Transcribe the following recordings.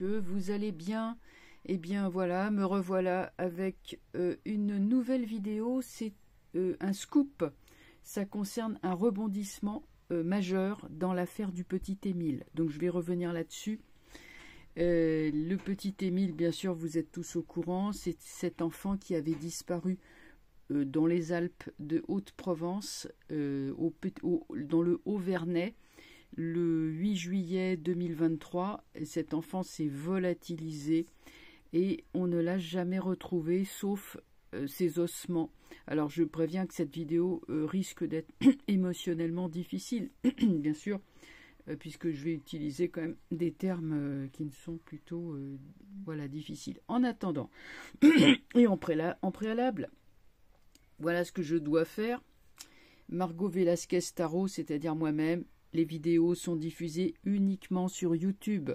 Que vous allez bien? Eh bien voilà, me revoilà avec une nouvelle vidéo. C'est un scoop. Ça concerne un rebondissement majeur dans l'affaire du petit Émile. Donc je vais revenir là-dessus. Le petit Émile, bien sûr, vous êtes tous au courant. C'est cet enfant qui avait disparu dans les Alpes de Haute-Provence, dans le Haut-Vernay, le 8 juillet 2023. Cet enfant s'est volatilisé et on ne l'a jamais retrouvé, sauf ses ossements. Alors je préviens que cette vidéo risque d'être émotionnellement difficile, bien sûr, puisque je vais utiliser quand même des termes qui ne sont plutôt voilà, difficiles. En attendant, et en préalable, voilà ce que je dois faire. Margot Velasquez-Tarot, c'est-à-dire moi-même, les vidéos sont diffusées uniquement sur YouTube.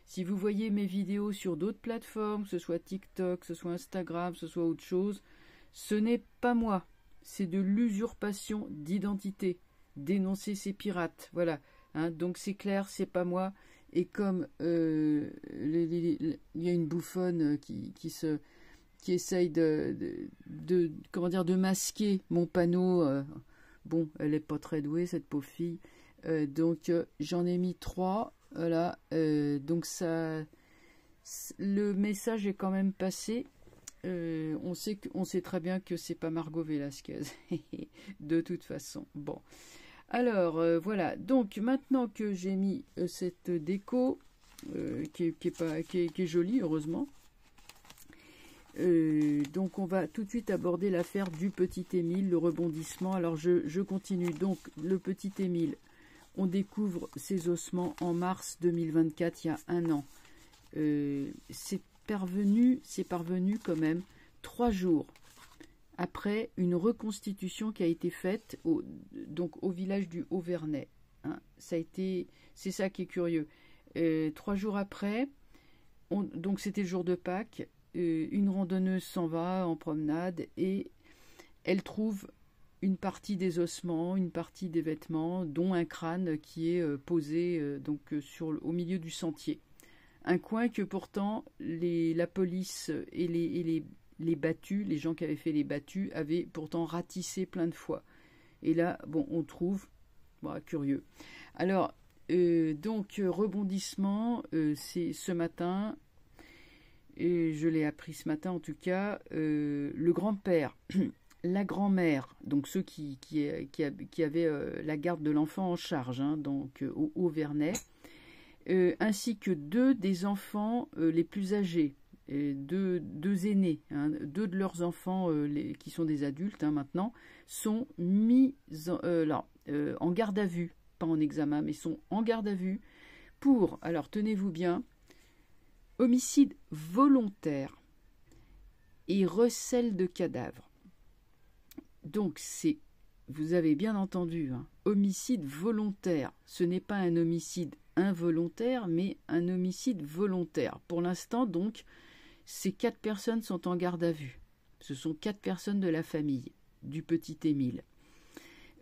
Si vous voyez mes vidéos sur d'autres plateformes, que ce soit TikTok, que ce soit Instagram, que ce soit autre chose, ce n'est pas moi. C'est de l'usurpation d'identité. Dénoncer ces pirates. Voilà. Hein, donc c'est clair, c'est pas moi. Et comme il y a une bouffonne qui essaye comment dire, de masquer mon panneau. Bon, elle n'est pas très douée, cette pauvre fille. Donc j'en ai mis 3. Voilà. Donc ça, le message est quand même passé. On sait très bien que c'est pas Margot Velasquez. De toute façon. Bon. Alors voilà. Donc maintenant que j'ai mis cette déco qui est jolie, heureusement. Donc on va tout de suite aborder l'affaire du petit Émile, le rebondissement. Alors je continue. Donc le petit Émile, on découvre ses ossements en mars 2024, il y a un an. C'est parvenu quand même 3 jours après une reconstitution qui a été faite donc au village du Haut-Vernay. Hein. C'est ça qui est curieux. 3 jours après, donc c'était le jour de Pâques. Une randonneuse s'en va en promenade et elle trouve une partie des ossements, une partie des vêtements, dont un crâne qui est posé au milieu du sentier. Un coin que pourtant la police et les battus, les gens qui avaient fait les battus, avaient pourtant ratissé plein de fois. Et là, bon, on trouve, bon, curieux. Alors, rebondissement, c'est ce matin. Et je l'ai appris ce matin en tout cas, le grand-père, la grand-mère, donc ceux qui avaient la garde de l'enfant en charge, hein, donc au Haut-Vernay, ainsi que 2 des enfants les plus âgés, 2 aînés, hein, 2 de leurs enfants qui sont des adultes hein, maintenant, sont mis en garde à vue, pas en examen, mais sont en garde à vue pour, alors tenez-vous bien, homicide volontaire et recel de cadavres. Donc vous avez bien entendu, hein, homicide volontaire. Ce n'est pas un homicide involontaire, mais un homicide volontaire. Pour l'instant, donc, ces 4 personnes sont en garde à vue. Ce sont 4 personnes de la famille du petit Émile.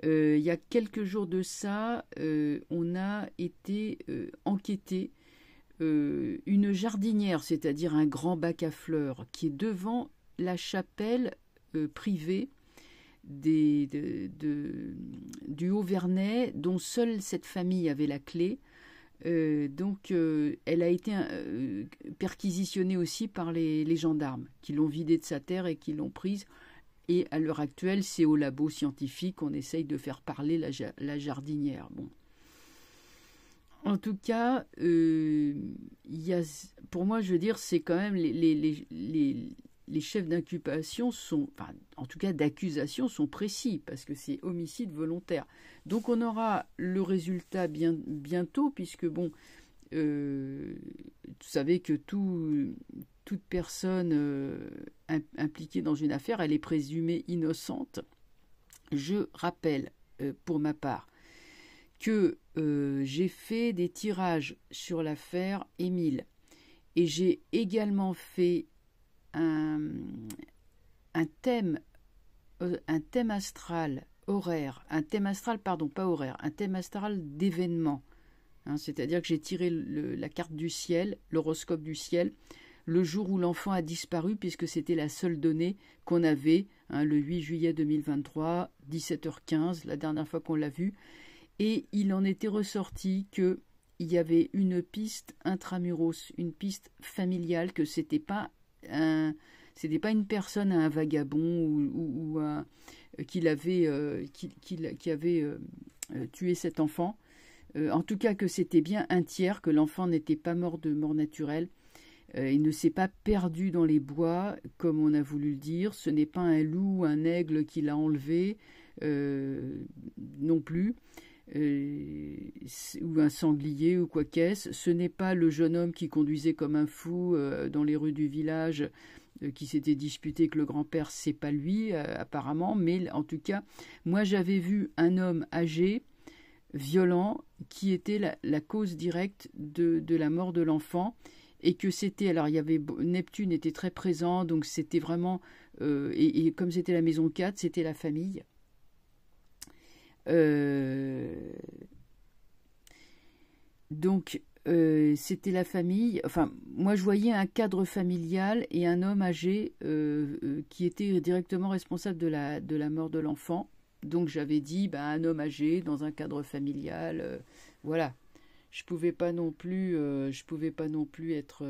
Il y a quelques jours de ça, on a été enquêté. Une jardinière, c'est-à-dire un grand bac à fleurs, qui est devant la chapelle privée du Haut-Vernay, dont seule cette famille avait la clé. Elle a été perquisitionnée aussi par les gendarmes, qui l'ont vidée de sa terre et qui l'ont prise. Et à l'heure actuelle, c'est au labo scientifique qu'on essaye de faire parler la jardinière. Bon. En tout cas, pour moi, je veux dire, c'est quand même les chefs d'inculpation sont, enfin, en tout cas d'accusation, sont précis parce que c'est homicide volontaire. Donc on aura le résultat bientôt, puisque bon, vous savez que toute personne impliquée dans une affaire, elle est présumée innocente. Je rappelle, pour ma part, que j'ai fait des tirages sur l'affaire Émile et j'ai également fait un thème astral horaire, un thème astral, pardon, pas horaire, un thème astral d'événements, hein, c'est-à-dire que j'ai tiré la carte du ciel, l'horoscope du ciel, le jour où l'enfant a disparu, puisque c'était la seule donnée qu'on avait, hein, le 8 juillet 2023, 17h15, la dernière fois qu'on l'a vu, et il en était ressorti qu'il y avait une piste intramuros, une piste familiale, que c'était pas une personne, un vagabond ou qui avait tué cet enfant. En tout cas, que c'était bien un tiers, que l'enfant n'était pas mort de mort naturelle. Il ne s'est pas perdu dans les bois, comme on a voulu le dire. Ce n'est pas un loup ou un aigle qui l'a enlevé, non plus, ou un sanglier ou quoi qu'est-ce. Ce n'est pas le jeune homme qui conduisait comme un fou dans les rues du village, qui s'était disputé avec le grand-père. C'est pas lui, apparemment. Mais en tout cas, moi j'avais vu un homme âgé, violent, qui était la cause directe de la mort de l'enfant. Et que c'était, alors il y avait, Neptune était très présent, donc c'était vraiment, et comme c'était la maison 4, c'était la famille. Donc c'était la famille, enfin moi je voyais un cadre familial et un homme âgé qui était directement responsable de la mort de l'enfant. Donc j'avais dit, un homme âgé dans un cadre familial, voilà. Je pouvais pas non plus être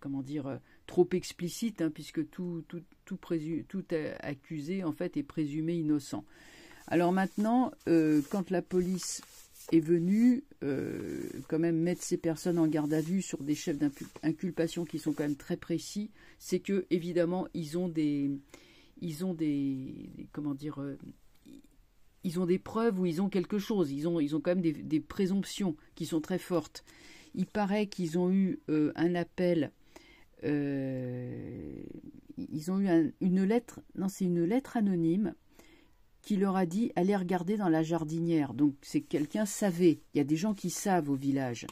comment dire, trop explicite, hein, puisque tout accusé en fait est présumé innocent. Alors maintenant, quand la police est venue quand même mettre ces personnes en garde à vue sur des chefs d'inculpation qui sont quand même très précis, c'est que évidemment ils ont des comment dire, ils ont des preuves ou ils ont quelque chose. Ils ont quand même des présomptions qui sont très fortes. Il paraît qu'ils ont eu un appel. Ils ont eu une lettre. Non, c'est une lettre anonyme qui leur a dit allez regarder dans la jardinière. Donc c'est quelqu'un savait. Il y a des gens qui savent au village.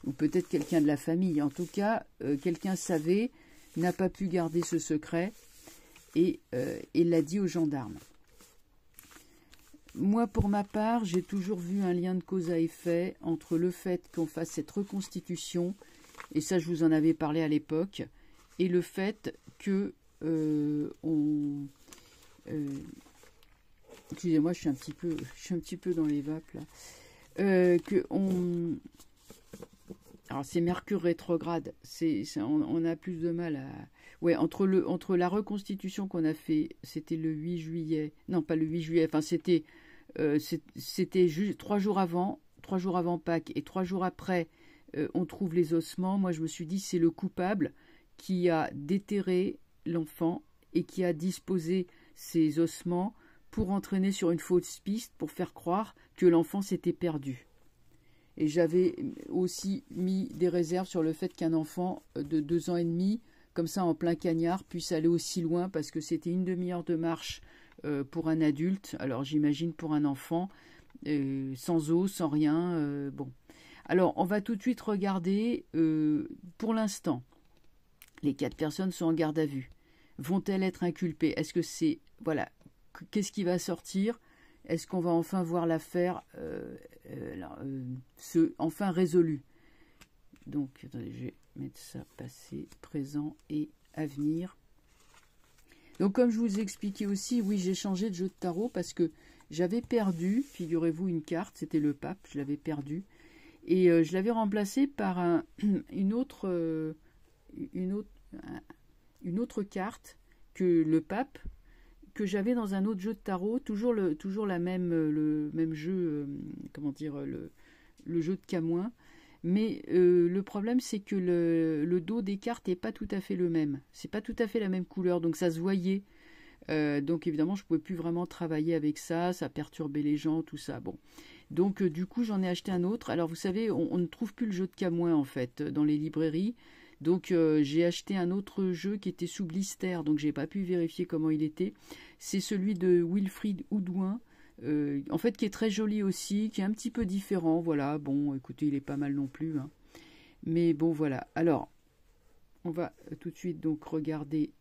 Ou peut-être quelqu'un de la famille. En tout cas, quelqu'un savait, n'a pas pu garder ce secret et l'a dit aux gendarmes. Moi, pour ma part, j'ai toujours vu un lien de cause à effet entre le fait qu'on fasse cette reconstitution, et ça je vous en avais parlé à l'époque, et le fait que excusez-moi, je suis un petit peu dans les vapes là. Alors c'est Mercure rétrograde, on a plus de mal à... Ouais, entre la reconstitution qu'on a fait, c'était le 8 juillet, non pas le 8 juillet, enfin c'était juste 3 jours avant Pâques et 3 jours après, on trouve les ossements. Moi je me suis dit c'est le coupable qui a déterré l'enfant et qui a disposé ces ossements pour entraîner sur une fausse piste pour faire croire que l'enfant s'était perdu. Et j'avais aussi mis des réserves sur le fait qu'un enfant de 2 ans et demi, comme ça en plein cagnard, puisse aller aussi loin, parce que c'était une demi-heure de marche pour un adulte. Alors j'imagine pour un enfant, sans eau, sans rien. Bon. Alors on va tout de suite regarder, pour l'instant, les 4 personnes sont en garde à vue. Vont-elles être inculpées? Est-ce que c'est... Voilà. Qu'est-ce qui va sortir? Est-ce qu'on va enfin voir l'affaire enfin résolue? Donc, attendez, je vais mettre ça passé, présent et avenir. Donc, comme je vous ai expliqué aussi, oui, j'ai changé de jeu de tarot parce que j'avais perdu, figurez-vous, une carte, c'était le pape, je l'avais perdu. Et je l'avais remplacé par une autre carte que le pape, que j'avais dans un autre jeu de tarot, toujours le même jeu, comment dire, le jeu de Camoin. Mais le problème, c'est que le dos des cartes n'est pas tout à fait le même. C'est pas tout à fait la même couleur, donc ça se voyait. Donc évidemment, je ne pouvais plus vraiment travailler avec ça, ça perturbait les gens, tout ça. Bon. Donc du coup, j'en ai acheté un autre. Alors vous savez, on ne trouve plus le jeu de Camoin, en fait, dans les librairies. Donc j'ai acheté un autre jeu qui était sous blister, donc j'ai pas pu vérifier comment il était. C'est celui de Wilfried Houdouin, en fait qui est très joli aussi, qui est un petit peu différent. Voilà, bon, écoutez, il est pas mal non plus, hein. Mais bon, voilà. Alors, on va tout de suite donc regarder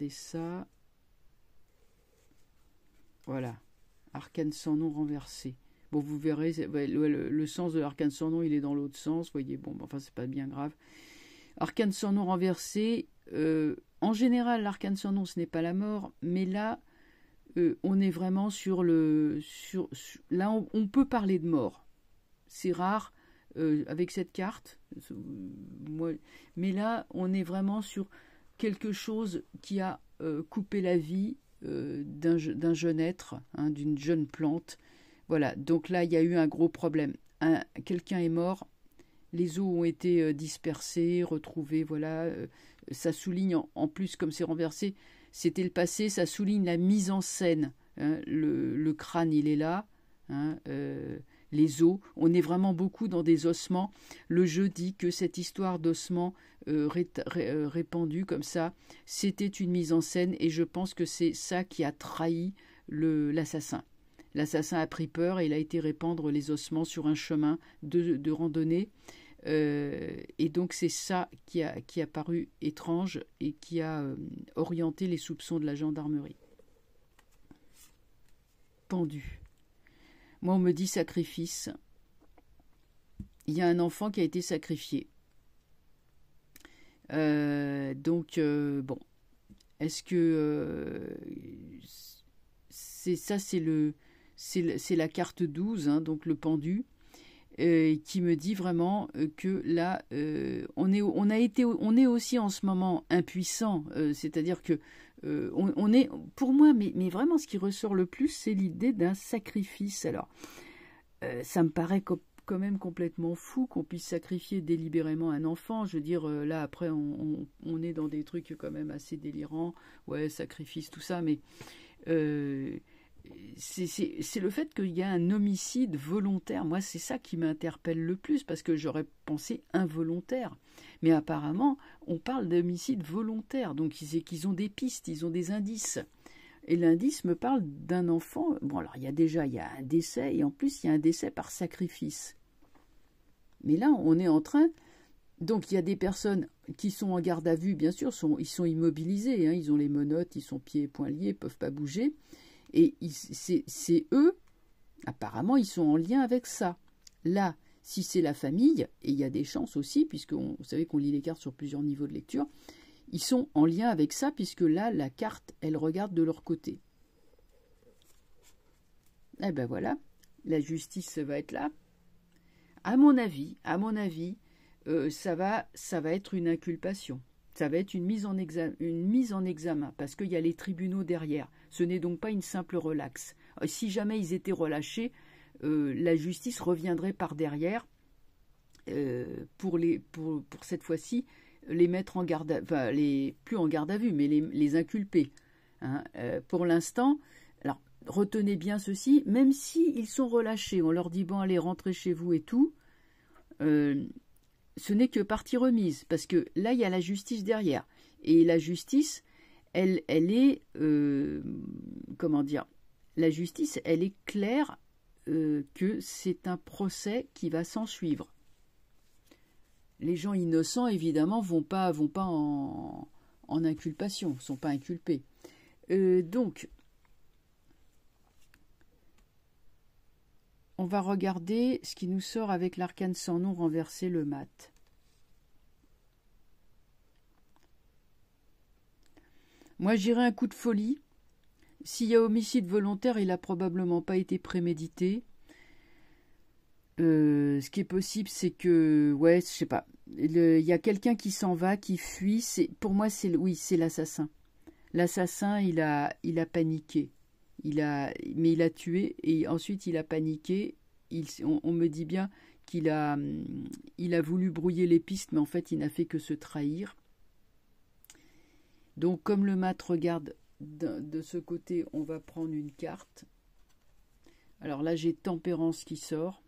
ça. Voilà, arcane sans nom renversé. Bon, vous verrez, ouais, le sens de l'arcane sans nom, il est dans l'autre sens. Vous voyez, bon, enfin, c'est pas bien grave. Arcane sans nom renversé. En général, l'arcane sans nom, ce n'est pas la mort, mais là, on est vraiment sur le... là, on peut parler de mort. C'est rare avec cette carte. Mais là, on est vraiment sur quelque chose qui a coupé la vie d'un jeune être, hein, d'une jeune plante. Voilà, donc là, il y a eu un gros problème. Quelqu'un est mort, les os ont été dispersés, retrouvés, voilà. Ça souligne, en plus, comme c'est renversé, c'était le passé, ça souligne la mise en scène. Hein, le crâne, il est là, hein, les os. On est vraiment beaucoup dans des ossements. Le jeu dit que cette histoire d'ossements répandus comme ça, c'était une mise en scène, et je pense que c'est ça qui a trahi l'assassin. L'assassin a pris peur et il a été répandre les ossements sur un chemin de randonnée. Et donc c'est ça qui a paru étrange et qui a orienté les soupçons de la gendarmerie. Pendu. Moi, on me dit sacrifice. Il y a un enfant qui a été sacrifié. Donc, bon. Est-ce que... c'est la carte 12, hein, donc le pendu, qui me dit vraiment que là, on est aussi en ce moment impuissant. C'est-à-dire que on est, pour moi, mais vraiment, ce qui ressort le plus, c'est l'idée d'un sacrifice. Alors, ça me paraît quand même complètement fou qu'on puisse sacrifier délibérément un enfant. Je veux dire, là, après, on est dans des trucs quand même assez délirants. Ouais, sacrifice, tout ça, mais... c'est le fait qu'il y a un homicide volontaire. Moi, c'est ça qui m'interpelle le plus, parce que j'aurais pensé involontaire. Mais apparemment, on parle d'homicide volontaire. Donc, c'est qu'ils ont des pistes, ils ont des indices. Et l'indice me parle d'un enfant. Bon, alors, il y a un décès, et en plus, il y a un décès par sacrifice. Mais là, on est en train... Donc, il y a des personnes qui sont en garde à vue, bien sûr, ils sont immobilisés, hein, ils ont les menottes, ils sont pieds et poings liés, ils ne peuvent pas bouger. Et c'est eux, apparemment, ils sont en lien avec ça. Là, si c'est la famille, et il y a des chances aussi, puisque vous savez qu'on lit les cartes sur plusieurs niveaux de lecture, ils sont en lien avec ça, puisque là, la carte, elle regarde de leur côté. Eh ben voilà, la justice va être là. À mon avis, ça va être une inculpation. Ça va être une mise en examen, parce qu'il y a les tribunaux derrière. Ce n'est donc pas une simple relaxe. Si jamais ils étaient relâchés, la justice reviendrait par derrière pour cette fois-ci les mettre en garde, plus en garde à vue, mais les inculper. Hein. Pour l'instant, alors retenez bien ceci, même s'ils sont relâchés, on leur dit bon allez rentrez chez vous et tout. Ce n'est que partie remise, parce que là, il y a la justice derrière. Et la justice, elle est... comment dire ? La justice, elle est claire que c'est un procès qui va s'en suivre. Les gens innocents, évidemment, vont pas en inculpation, ne sont pas inculpés. Donc, on va regarder ce qui nous sort avec l'arcane sans nom renversé, le mat. Moi, j'irais un coup de folie. S'il y a homicide volontaire, il n'a probablement pas été prémédité. Ce qui est possible, c'est que... Ouais, je sais pas. Il y a quelqu'un qui s'en va, qui fuit. Pour moi, c'est l'assassin. L'assassin, il a paniqué. Mais il a tué et ensuite il a paniqué. On me dit bien qu'il a voulu brouiller les pistes, mais en fait il n'a fait que se trahir. Donc comme le mat regarde de ce côté, on va prendre une carte. Alors là j'ai tempérance qui sort.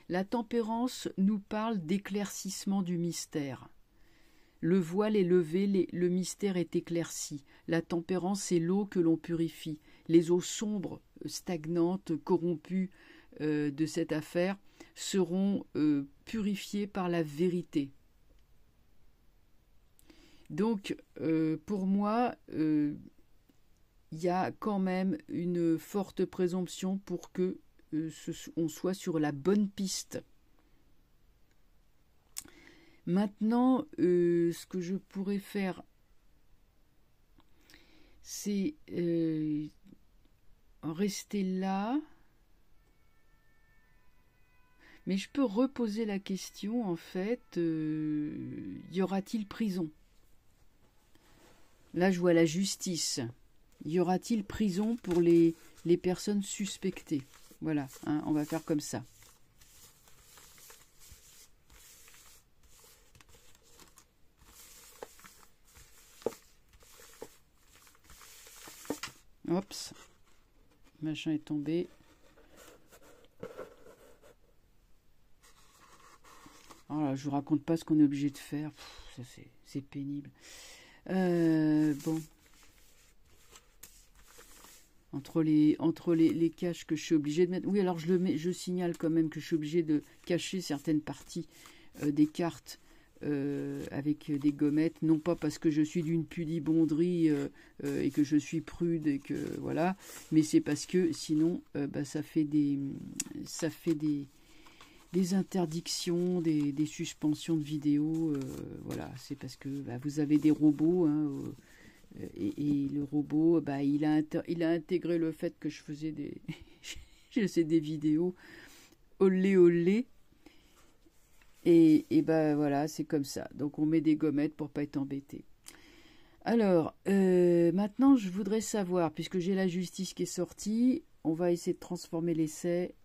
La tempérance nous parle d'éclaircissement du mystère. Le voile est levé, le mystère est éclairci. La tempérance, c'est l'eau que l'on purifie. Les eaux sombres, stagnantes, corrompues de cette affaire seront purifiées par la vérité. – Donc, pour moi, il y a quand même une forte présomption pour que on soit sur la bonne piste. Maintenant, ce que je pourrais faire, c'est rester là. Mais je peux reposer la question, en fait, y aura-t-il prison? Là, je vois la justice. Y aura-t-il prison pour les personnes suspectées? Voilà, hein, on va faire comme ça. Oups, machin est tombé. Oh là, je vous raconte pas ce qu'on est obligé de faire. Ça c'est pénible. Bon. Entre les caches que je suis obligée de mettre. Oui, alors je signale quand même que je suis obligée de cacher certaines parties des cartes avec des gommettes, non pas parce que je suis d'une pudibonderie et que je suis prude et que voilà, mais c'est parce que sinon ça fait des interdictions, des suspensions de vidéos, voilà, c'est parce que vous avez des robots, hein, et le robot, il a intégré le fait que je faisais des vidéos olé olé, et voilà, c'est comme ça. Donc on met des gommettes pour pas être embêté. Alors, maintenant je voudrais savoir, puisque j'ai la justice qui est sortie, on va essayer de transformer l'essai.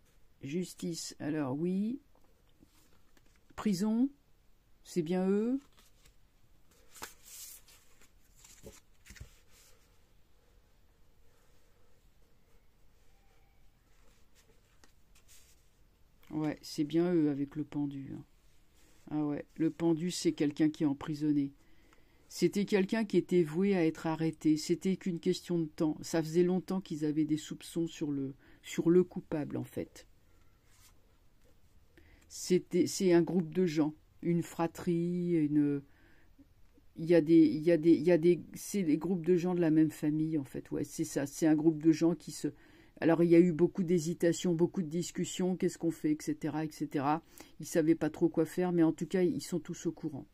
Justice, alors oui. Prison, c'est bien eux. Ouais, c'est bien eux avec le pendu. Hein. Ah ouais, le pendu, c'est quelqu'un qui est emprisonné. C'était quelqu'un qui était voué à être arrêté. C'était qu'une question de temps. Ça faisait longtemps qu'ils avaient des soupçons sur le coupable, en fait. C'est un groupe de gens, une fratrie, c'est des groupes de gens de la même famille, en fait. Ouais, c'est ça. C'est un groupe de gens qui se. Alors, il y a eu beaucoup d'hésitations, beaucoup de discussions. Qu'est-ce qu'on fait, etc., etc. Ils savaient pas trop quoi faire, mais en tout cas, ils sont tous au courant.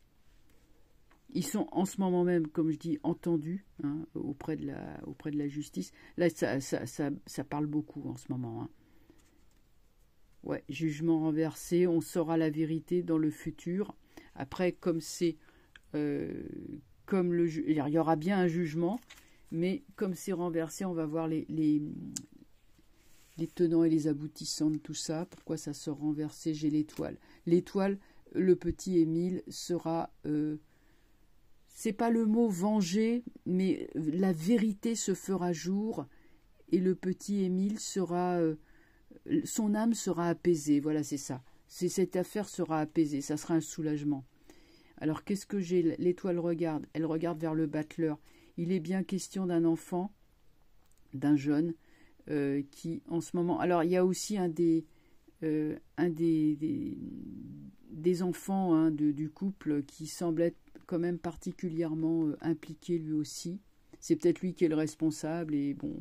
Ils sont en ce moment même, comme je dis, entendus, hein, auprès de la justice. Là, ça parle beaucoup en ce moment. Hein. Ouais, jugement renversé, on saura la vérité dans le futur. Après, comme c'est comme il y aura bien un jugement, mais comme c'est renversé, on va voir les tenants et les aboutissants de tout ça. Pourquoi ça sera renversé? J'ai l'étoile. L'étoile, le petit Émile sera... c'est pas le mot venger, mais la vérité se fera jour et le petit Émile sera... son âme sera apaisée, voilà, c'est ça. Cette affaire sera apaisée, ça sera un soulagement. Alors, qu'est-ce que j'ai? L'étoile regarde, elle regarde vers le battleur. Il est bien question d'un enfant, d'un jeune, qui, en ce moment... Alors, il y a aussi un des enfants, hein, du couple qui semble être quand même particulièrement impliqué lui aussi. C'est peut-être lui qui est le responsable, et bon...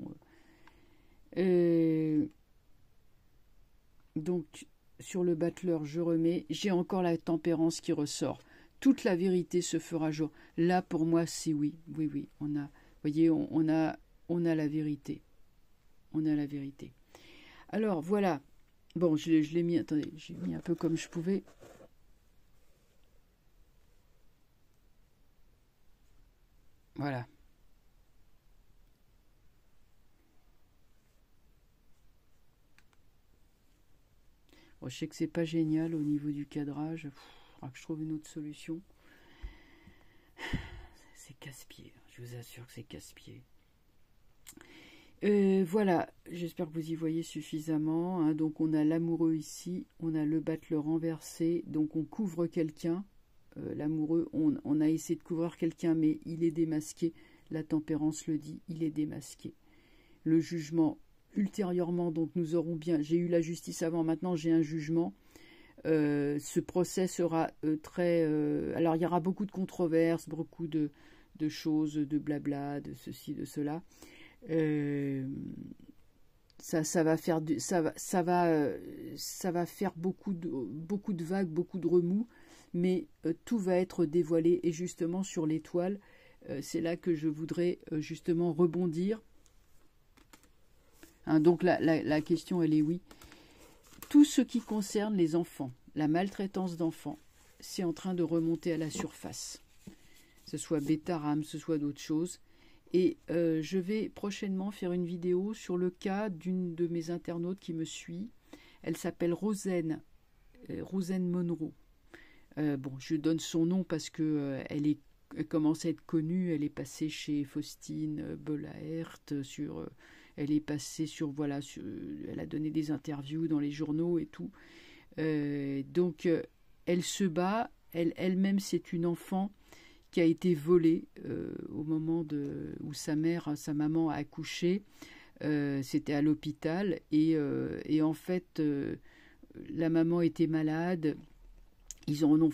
donc, sur le battleur, je remets. J'ai encore la tempérance qui ressort. Toute la vérité se fera jour. Là, pour moi, c'est oui. Oui, oui. On a, vous voyez, on a la vérité. On a la vérité. Alors, voilà. Bon, je l'ai mis... Attendez, j'ai mis un peu comme je pouvais. Voilà. Bon, je sais que c'est pas génial au niveau du cadrage. Il faudra que je trouve une autre solution. C'est casse-pied. Je vous assure que c'est casse-pied. Voilà, j'espère que vous y voyez suffisamment. Hein. Donc on a l'amoureux ici, on a le battleur renversé, donc on couvre quelqu'un. L'amoureux, on a essayé de couvrir quelqu'un, mais il est démasqué. La tempérance le dit, il est démasqué. Le jugement, ultérieurement, donc nous aurons bien... J'ai eu la justice avant, maintenant j'ai un jugement. Ce procès sera très... alors il y aura beaucoup de controverses, beaucoup de choses, de blabla, de ceci, de cela. Ça va faire ça va faire beaucoup de vagues, beaucoup de remous, mais tout va être dévoilé. Et justement sur l'étoile, c'est là que je voudrais justement rebondir. Hein, donc la question elle est oui. Tout ce qui concerne les enfants, la maltraitance d'enfants, c'est en train de remonter à la surface. Que ce soit Betaram, ce soit d'autres choses. Et je vais prochainement faire une vidéo sur le cas d'une de mes internautes qui me suit. Elle s'appelle Rosen Monroe. Bon, je donne son nom parce que elle commence à être connue. Elle est passée chez Faustine Bollaert. Elle est passée voilà, elle a donné des interviews dans les journaux et tout. Donc, elle se bat. Elle-même, c'est une enfant qui a été volée au moment où sa maman a accouché. C'était à l'hôpital et en fait, la maman était malade. Ils ont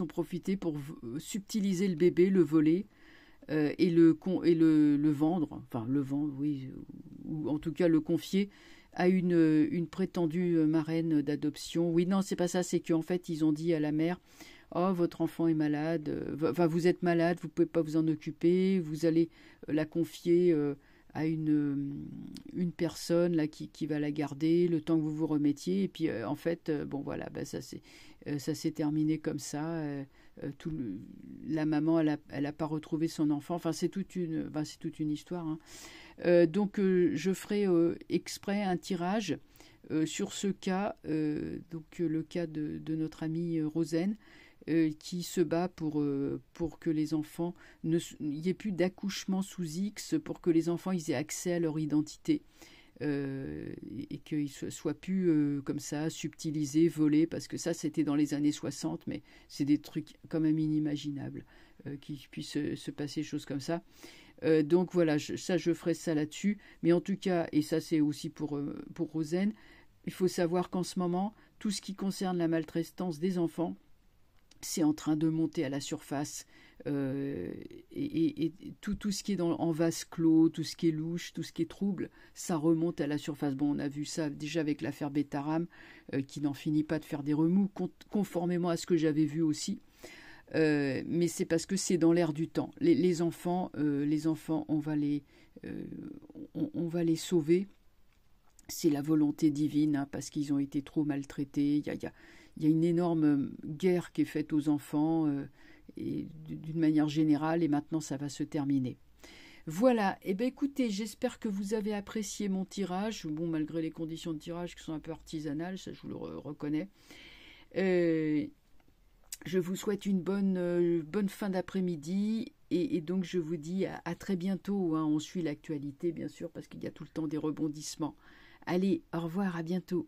profité pour subtiliser le bébé, le voler et le vendre, enfin le vendre, oui, ou en tout cas le confier à une prétendue marraine d'adoption. Oui, non, c'est pas ça, c'est qu'en fait, ils ont dit à la mère: oh, votre enfant est malade, enfin, vous êtes malade, vous ne pouvez pas vous en occuper, vous allez la confier à une personne là, qui va la garder le temps que vous vous remettiez. Et puis, en fait, bon, voilà, bah, ça s'est terminé comme ça. La maman, elle a pas retrouvé son enfant. Enfin, c'est toute une histoire. Hein. Donc, je ferai exprès un tirage sur ce cas, donc le cas de notre amie Rosen, qui se bat pour que les enfants, il n'y ait plus d'accouchement sous X, pour que les enfants ils aient accès à leur identité. Et qu'ils ne soient plus comme ça, subtilisés, volés, parce que ça c'était dans les années 60, mais c'est des trucs quand même inimaginables qu'il puisse se passer des choses comme ça. Donc voilà, je ferai ça là-dessus. Mais en tout cas, et ça c'est aussi pour Rosen, il faut savoir qu'en ce moment, tout ce qui concerne la maltraitance des enfants, c'est en train de monter à la surface. Et tout ce qui est en vase clos, tout ce qui est louche, tout ce qui est trouble, ça remonte à la surface. Bon, on a vu ça déjà avec l'affaire Betaram, qui n'en finit pas de faire des remous, conformément à ce que j'avais vu aussi. Mais c'est parce que c'est dans l'air du temps. Les enfants, on va les sauver. C'est la volonté divine, hein, parce qu'ils ont été trop maltraités. Il y a une énorme guerre qui est faite aux enfants, et d'une manière générale, et maintenant ça va se terminer. Voilà, et bien écoutez, j'espère que vous avez apprécié mon tirage, bon, malgré les conditions de tirage qui sont un peu artisanales, ça je vous le reconnais. Je vous souhaite une bonne fin d'après-midi, et donc je vous dis à très bientôt. Hein. On suit l'actualité bien sûr, parce qu'il y a tout le temps des rebondissements. Allez, au revoir, à bientôt.